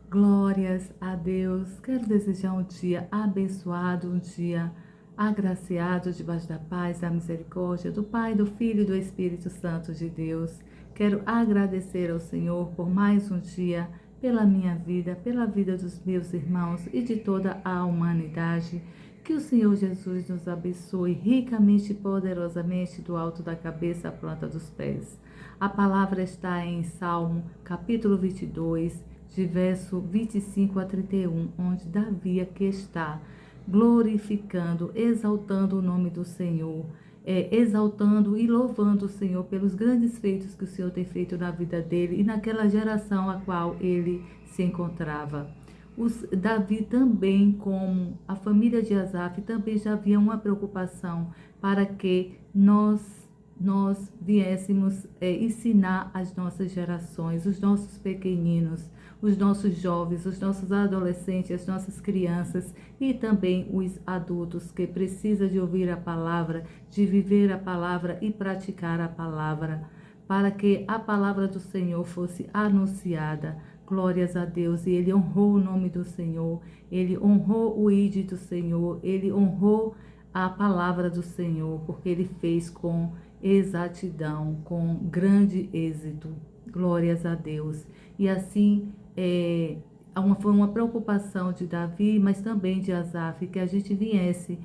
Glórias a Deus. Quero desejar um dia abençoado, um dia agraciado debaixo da paz, da misericórdia do Pai, do Filho e do Espírito Santo de Deus. Quero agradecer ao Senhor por mais um dia, pela minha vida, pela vida dos meus irmãos e de toda a humanidade. Que o Senhor Jesus nos abençoe ricamente e poderosamente do alto da cabeça à planta dos pés. A palavra está em Salmo, capítulo 22, de verso 25 a 31, onde Davi aqui está glorificando, exaltando o nome do Senhor, exaltando e louvando o Senhor pelos grandes feitos que o Senhor tem feito na vida dele e naquela geração a qual ele se encontrava. Davi também, como a família de Asaf, também já havia uma preocupação para que nós viéssemos ensinar as nossas gerações, os nossos pequeninos, os nossos jovens, os nossos adolescentes, as nossas crianças e também os adultos que precisam de ouvir a palavra, de viver a palavra e praticar a palavra, para que a palavra do Senhor fosse anunciada. Glórias a Deus. E ele honrou o nome do Senhor, ele honrou o ID do Senhor, ele honrou a palavra do Senhor, porque ele fez com exatidão, com grande êxito. Glórias a Deus. E assim, foi uma preocupação de Davi, mas também de Asaf, que a gente viesse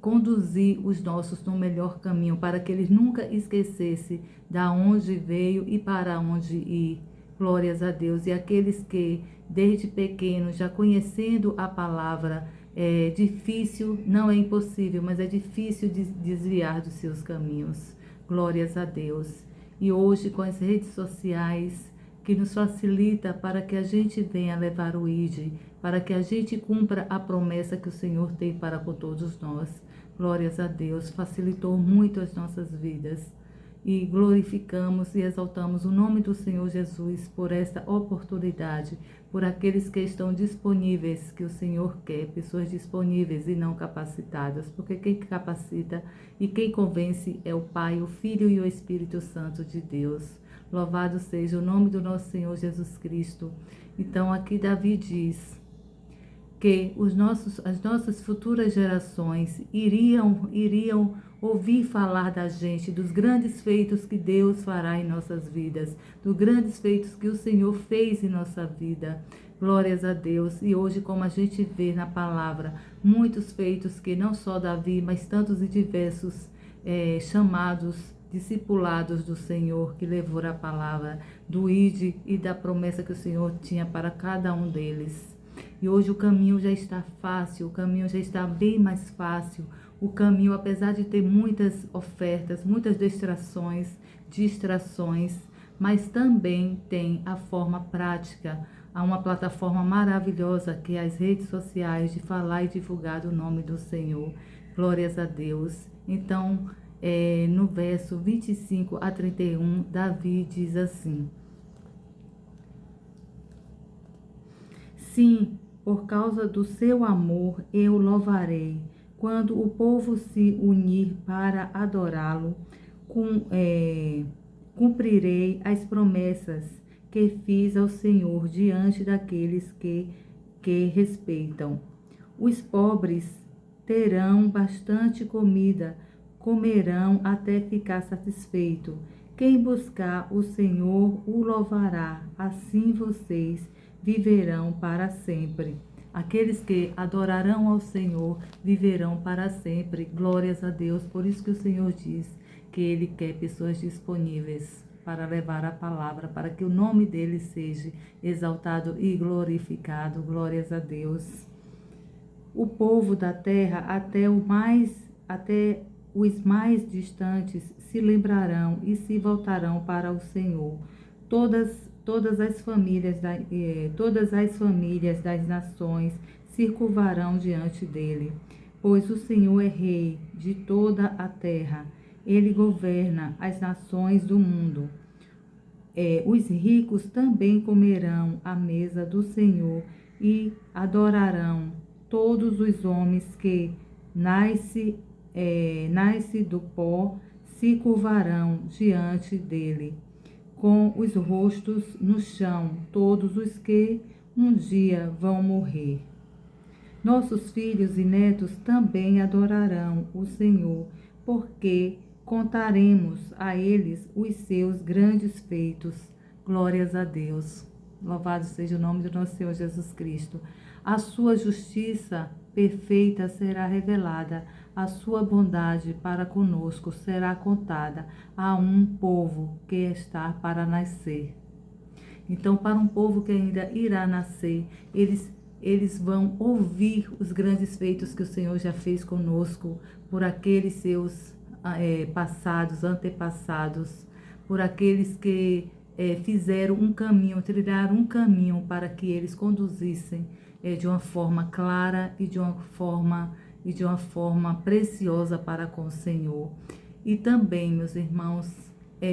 conduzir os nossos no melhor caminho, para que eles nunca esquecessem da onde veio e para onde ir. Glórias a Deus. E aqueles que, desde pequenos, já conhecendo a palavra, é difícil, não é impossível, mas é difícil desviar dos seus caminhos. Glórias a Deus. E hoje, com as redes sociais, que nos facilita para que a gente venha levar o ID, para que a gente cumpra a promessa que o Senhor tem para com todos nós. Glórias a Deus. Facilitou muito as nossas vidas. E glorificamos e exaltamos o nome do Senhor Jesus por esta oportunidade, por aqueles que estão disponíveis, que o Senhor quer, pessoas disponíveis e não capacitadas, porque quem capacita e quem convence é o Pai, o Filho e o Espírito Santo de Deus. Louvado seja o nome do nosso Senhor Jesus Cristo. Então aqui Davi diz que as nossas futuras gerações iriam ouvir falar da gente, dos grandes feitos que Deus fará em nossas vidas, dos grandes feitos que o Senhor fez em nossa vida. Glórias a Deus. E hoje, como a gente vê na palavra, muitos feitos que não só Davi, mas tantos e diversos chamados, discipulados do Senhor, que levou a palavra do ID e da promessa que o Senhor tinha para cada um deles. E hoje o caminho já está fácil, o caminho já está bem mais fácil. O caminho, apesar de ter muitas ofertas, muitas distrações, mas também tem a forma prática. Há uma plataforma maravilhosa que é as redes sociais, de falar e divulgar o nome do Senhor. Glórias a Deus. Então, no verso 25 a 31, Davi diz assim: Sim, por causa do seu amor eu louvarei. Quando o povo se unir para adorá-lo, cumprirei as promessas que fiz ao Senhor diante daqueles que respeitam. Os pobres terão bastante comida, comerão até ficar satisfeito. Quem buscar o Senhor o louvará, assim vocês viverão para sempre. Aqueles que adorarão ao Senhor viverão para sempre. Glórias a Deus. Por isso que o Senhor diz que Ele quer pessoas disponíveis para levar a palavra, para que o nome dele seja exaltado e glorificado. Glórias a Deus. O povo da terra, até os mais distantes, se lembrarão e se voltarão para o Senhor. Todas as famílias das nações se curvarão diante dele, pois o Senhor é rei de toda a terra. Ele governa as nações do mundo. Os ricos também comerão à mesa do Senhor e adorarão. Todos os homens que nasce do pó se curvarão diante dele. com os rostos no chão, todos os que um dia vão morrer. Nossos filhos e netos também adorarão o Senhor, porque contaremos a eles os seus grandes feitos. Glórias a Deus. Louvado seja o nome do nosso Senhor Jesus Cristo. A sua justiça perfeita será revelada, a sua bondade para conosco será contada a um povo que está para nascer. Então, para um povo que ainda irá nascer, eles vão ouvir os grandes feitos que o Senhor já fez conosco, por aqueles seus passados, antepassados, por aqueles que fizeram um caminho, trilharam um caminho para que eles conduzissem de uma forma clara e de uma forma preciosa para com o Senhor. E também, meus irmãos,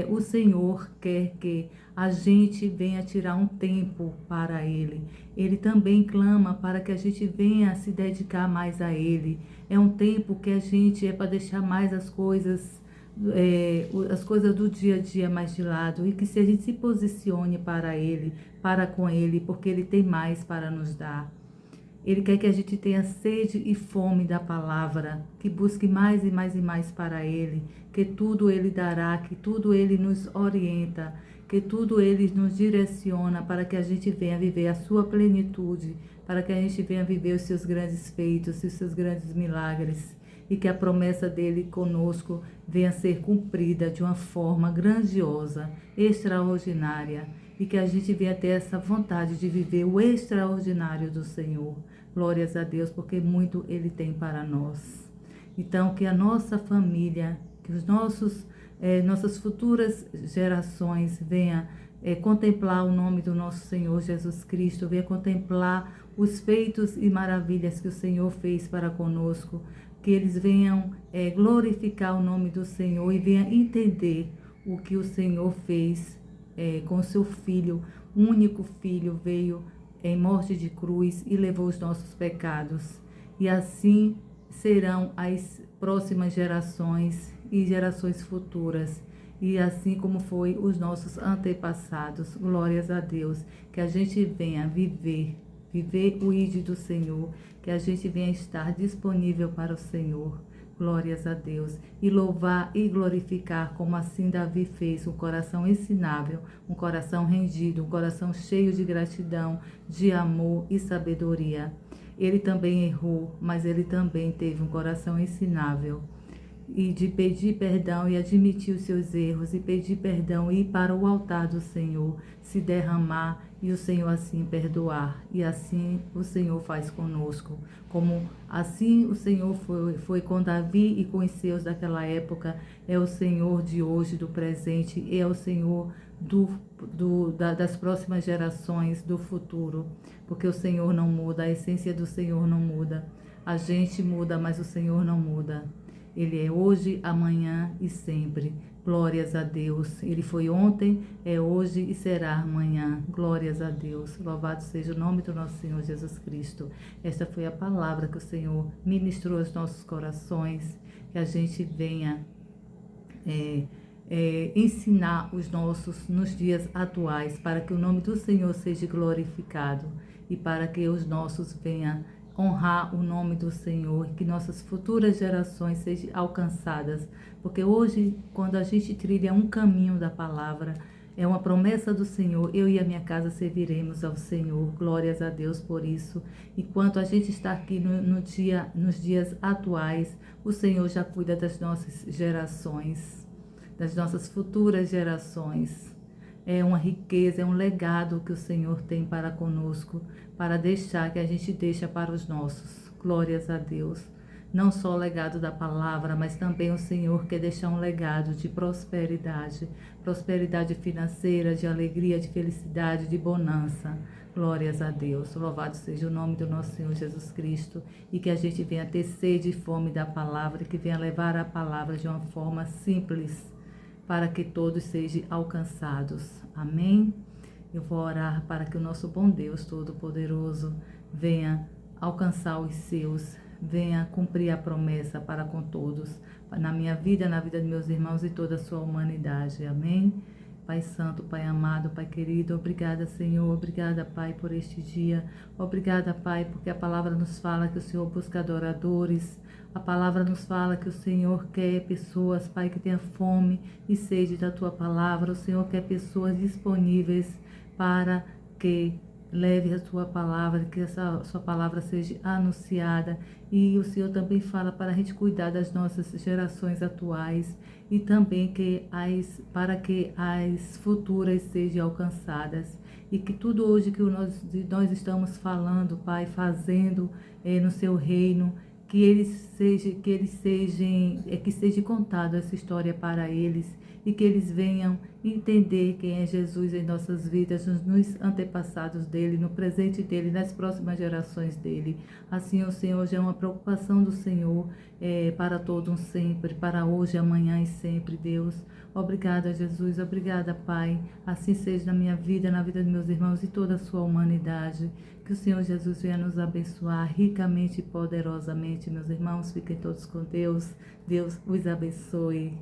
o Senhor quer que a gente venha tirar um tempo para Ele. Ele também clama para que a gente venha se dedicar mais a Ele. É um tempo que a gente para deixar mais as coisas do dia a dia mais de lado, e que se a gente se posicione para Ele, para com Ele, porque Ele tem mais para nos dar. Ele quer que a gente tenha sede e fome da palavra, que busque mais e mais e mais para Ele, que tudo Ele dará, que tudo Ele nos orienta, que tudo Ele nos direciona para que a gente venha viver a sua plenitude, para que a gente venha viver os seus grandes feitos, os seus grandes milagres, e que a promessa dele conosco venha ser cumprida de uma forma grandiosa, extraordinária, e que a gente venha ter essa vontade de viver o extraordinário do Senhor. Glórias a Deus, porque muito Ele tem para nós. Então, que a nossa família, que os nossas futuras gerações venham contemplar o nome do nosso Senhor Jesus Cristo, venha contemplar os feitos e maravilhas que o Senhor fez para conosco, que eles venham glorificar o nome do Senhor e venham entender o que o Senhor fez com o seu Filho, único Filho, veio em morte de cruz e levou os nossos pecados. E assim serão as próximas gerações e gerações futuras. E assim como foi os nossos antepassados. Glórias a Deus. Que a gente venha viver o ID do Senhor. Que a gente venha estar disponível para o Senhor. Glórias a Deus. E louvar e glorificar, como assim Davi fez, um coração ensinável, um coração rendido, um coração cheio de gratidão, de amor e sabedoria. Ele também errou, mas ele também teve um coração ensinável. E de pedir perdão e admitir os seus erros, e pedir perdão e ir para o altar do Senhor, se derramar e o Senhor assim perdoar. E assim o Senhor faz conosco. Como assim o Senhor foi com Davi e com os seus daquela época, é o Senhor de hoje, do presente, é o Senhor das próximas gerações, do futuro. Porque o Senhor não muda, a essência do Senhor não muda. A gente muda, mas o Senhor não muda. Ele é hoje, amanhã e sempre. Glórias a Deus. Ele foi ontem, é hoje e será amanhã. Glórias a Deus. Louvado seja o nome do nosso Senhor Jesus Cristo. Esta foi a palavra que o Senhor ministrou aos nossos corações. Que a gente venha ensinar os nossos nos dias atuais, para que o nome do Senhor seja glorificado e para que os nossos venham honrar o nome do Senhor, que nossas futuras gerações sejam alcançadas, porque hoje, quando a gente trilha um caminho da palavra, é uma promessa do Senhor, eu e a minha casa serviremos ao Senhor, glórias a Deus por isso. Enquanto a gente está aqui nos dias atuais, o Senhor já cuida das nossas gerações, das nossas futuras gerações. É uma riqueza, é um legado que o Senhor tem para conosco, para deixar, que a gente deixa para os nossos. Glórias a Deus. Não só o legado da palavra, mas também o Senhor quer deixar um legado de prosperidade. Prosperidade financeira, de alegria, de felicidade, de bonança. Glórias a Deus. Louvado seja o nome do nosso Senhor Jesus Cristo. E que a gente venha ter sede e fome da palavra, e que venha levar a palavra de uma forma simples, para que todos sejam alcançados. Amém? Eu vou orar para que o nosso bom Deus Todo-Poderoso venha alcançar os seus, venha cumprir a promessa para com todos, na minha vida, na vida de meus irmãos e toda a sua humanidade. Amém? Pai Santo, Pai amado, Pai querido, obrigada, Senhor, obrigada, Pai, por este dia. Obrigada, Pai, porque a palavra nos fala que o Senhor busca adoradores. A palavra nos fala que o Senhor quer pessoas, Pai, que tenha fome e sede da Tua palavra. O Senhor quer pessoas disponíveis para que leve a Sua palavra, que essa Sua palavra seja anunciada. E o Senhor também fala para a gente cuidar das nossas gerações atuais e também para que as futuras sejam alcançadas. E que tudo hoje que nós estamos falando, Pai, fazendo no Seu reino, que seja contada essa história para eles e que eles venham entender quem é Jesus em nossas vidas, nos antepassados dele, no presente dele, nas próximas gerações dele. Assim, o Senhor já é uma preocupação do Senhor para todos sempre, para hoje, amanhã e sempre, Deus. Obrigada, Jesus. Obrigada, Pai. Assim seja na minha vida, na vida dos meus irmãos e toda a sua humanidade. Que o Senhor Jesus venha nos abençoar ricamente e poderosamente, meus irmãos. Fiquem todos com Deus. Deus os abençoe.